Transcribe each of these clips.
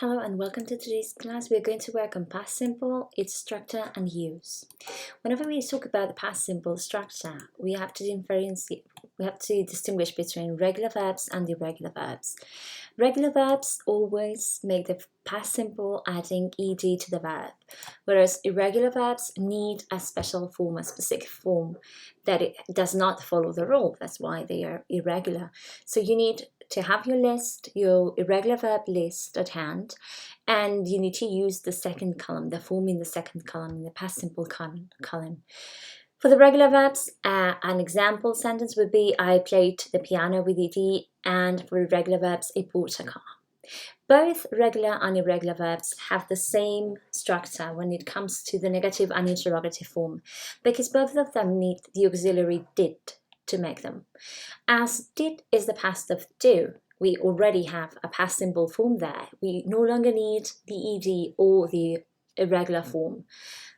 Hello and welcome to today's class. We're going to work on past simple, its structure and use. Whenever we talk about the past simple structure, we have to distinguish between regular verbs and irregular verbs. Regular verbs always make the past simple adding ed to the verb, whereas irregular verbs need a special form, a specific form that it does not follow the rule. That's why they are irregular. So you need to have your list, your irregular verb list at hand, and you need to use the second column, the form in the second column, in the past simple column. For the regular verbs, an example sentence would be I played the piano with ed, and for irregular verbs, I bought a car. Both regular and irregular verbs have the same structure when it comes to the negative and interrogative form, because both of them need the auxiliary did to make them. As did is the past of do, we already have a past simple form there. We no longer need the ed or the irregular form.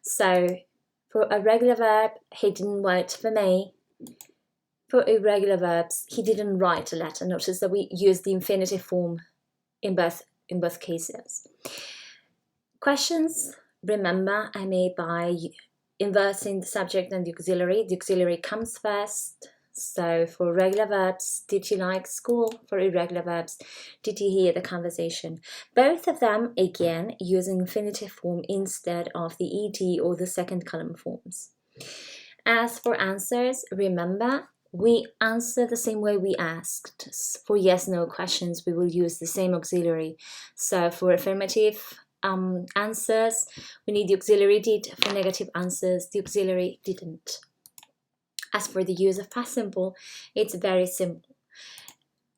So for a regular verb, he didn't wait for me. For irregular verbs, he didn't write a letter. Notice that we use the infinitive form in both cases. Questions, remember, are made by inverting the subject and the auxiliary. The auxiliary comes first. So for regular verbs, did you like school? For irregular verbs, did you hear the conversation? Both of them, again, using infinitive form instead of the ed or the second column forms. As for answers, remember, we answer the same way we asked. For yes-no questions, we will use the same auxiliary. So for affirmative answers, we need the auxiliary did. For negative answers, the auxiliary didn't. As for the use of past simple, it's very simple.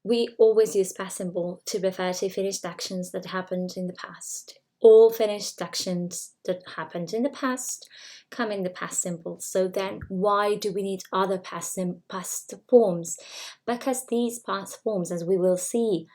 We always use past simple to refer to finished actions that happened in the past. All finished actions that happened in the past come in the past simple. So then why do we need other past forms? Because these past forms, as we will see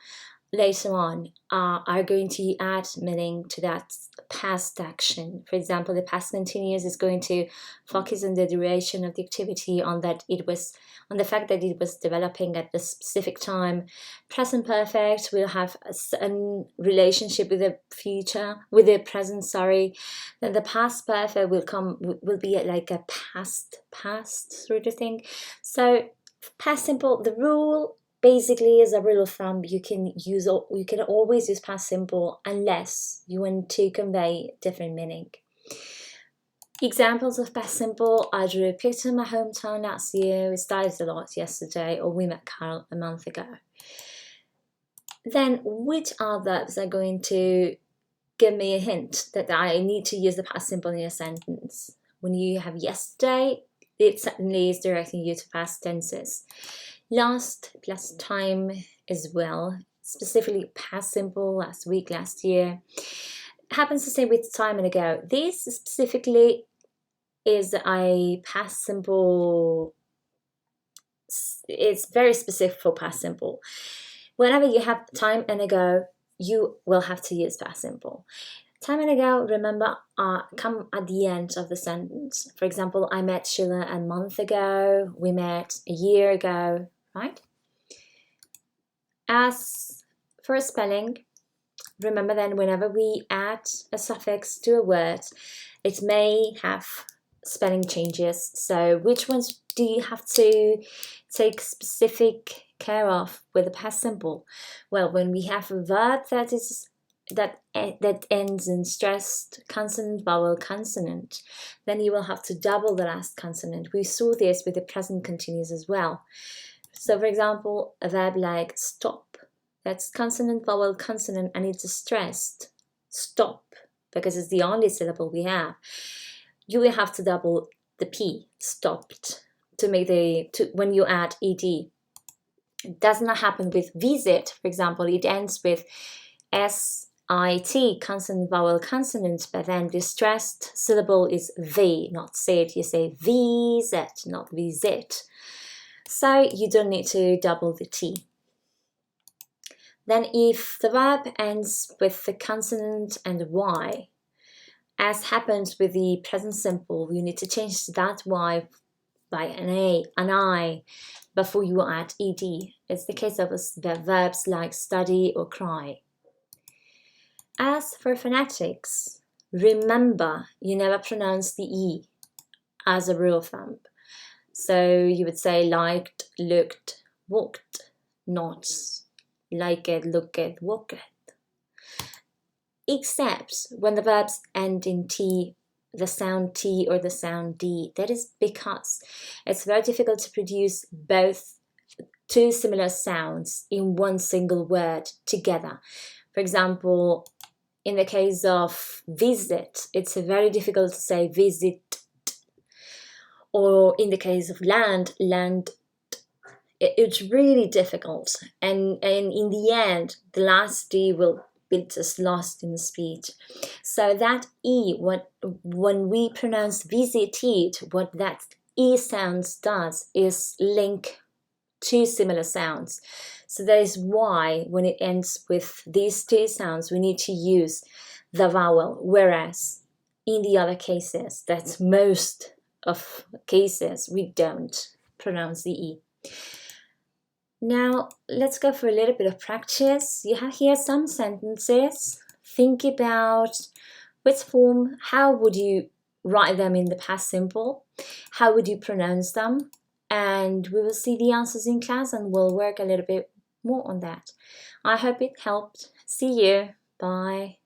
later on, are going to add meaning to that past action. For example, the past continuous is going to focus on the duration of the activity, on the fact that it was developing at a specific time. Present perfect will have a relationship with the future, with the present. Then the past perfect will be like a past sort of thing. So past simple, the rule. Basically, as a rule of thumb, you can always use past simple unless you want to convey different meaning. Examples of past simple: I drew a picture of my hometown last year, we studied a lot yesterday, or we met Carol a month ago. Then, which verbs are going to give me a hint that I need to use the past simple in a sentence? When you have yesterday, it certainly is directing you to past tenses. Last plus time as well, specifically past simple, last week, last year. It happens the same with time and ago. This specifically is a past simple. It's very specific for past simple. Whenever you have time and ago, you will have to use past simple. Time and ago, remember, come at the end of the sentence. For example, I met Sheila a month ago, we met a year ago, right? As for spelling, remember then whenever we add a suffix to a word, it may have spelling changes. So which ones do you have to take specific care of with the past simple? Well, when we have a verb that ends in stressed consonant, vowel, consonant, then you will have to double the last consonant. We saw this with the present continuous as well. So for example, a verb like stop, that's consonant, vowel, consonant, and it's stressed. Stop, because it's the only syllable we have. You will have to double the P, stopped, to make when you add ed. It does not happen with visit, for example. It ends with SIT, consonant, vowel, consonant, but then the stressed syllable is V, not sit. You say visit, not visit. So you don't need to double the T. Then if the verb ends with the consonant and the Y, as happens with the present simple, you need to change that Y by an A, an I, before you add ed. It's the case of the verbs like study or cry. As for phonetics, remember you never pronounce the E as a rule of thumb. So you would say liked, looked, walked, not like it, look it, walk it. Except when the verbs end in T, the sound T or the sound D. That is because it's very difficult to produce both two similar sounds in one single word together. For example, in the case of visit, it's very difficult to say visit. Or in the case of land, land. It's really difficult. And in the end, the last D will be just lost in speech. So that E, when we pronounce visited, what that E sounds does is link two similar sounds. So that is why when it ends with these two sounds, we need to use the vowel, whereas in the other cases, that's most of cases, we don't pronounce the E. Now, let's go for a little bit of practice. You have here some sentences. Think about which form, how would you write them in the past simple? How would you pronounce them? And we will see the answers in class and we'll work a little bit more on that. I hope it helped. See you. Bye.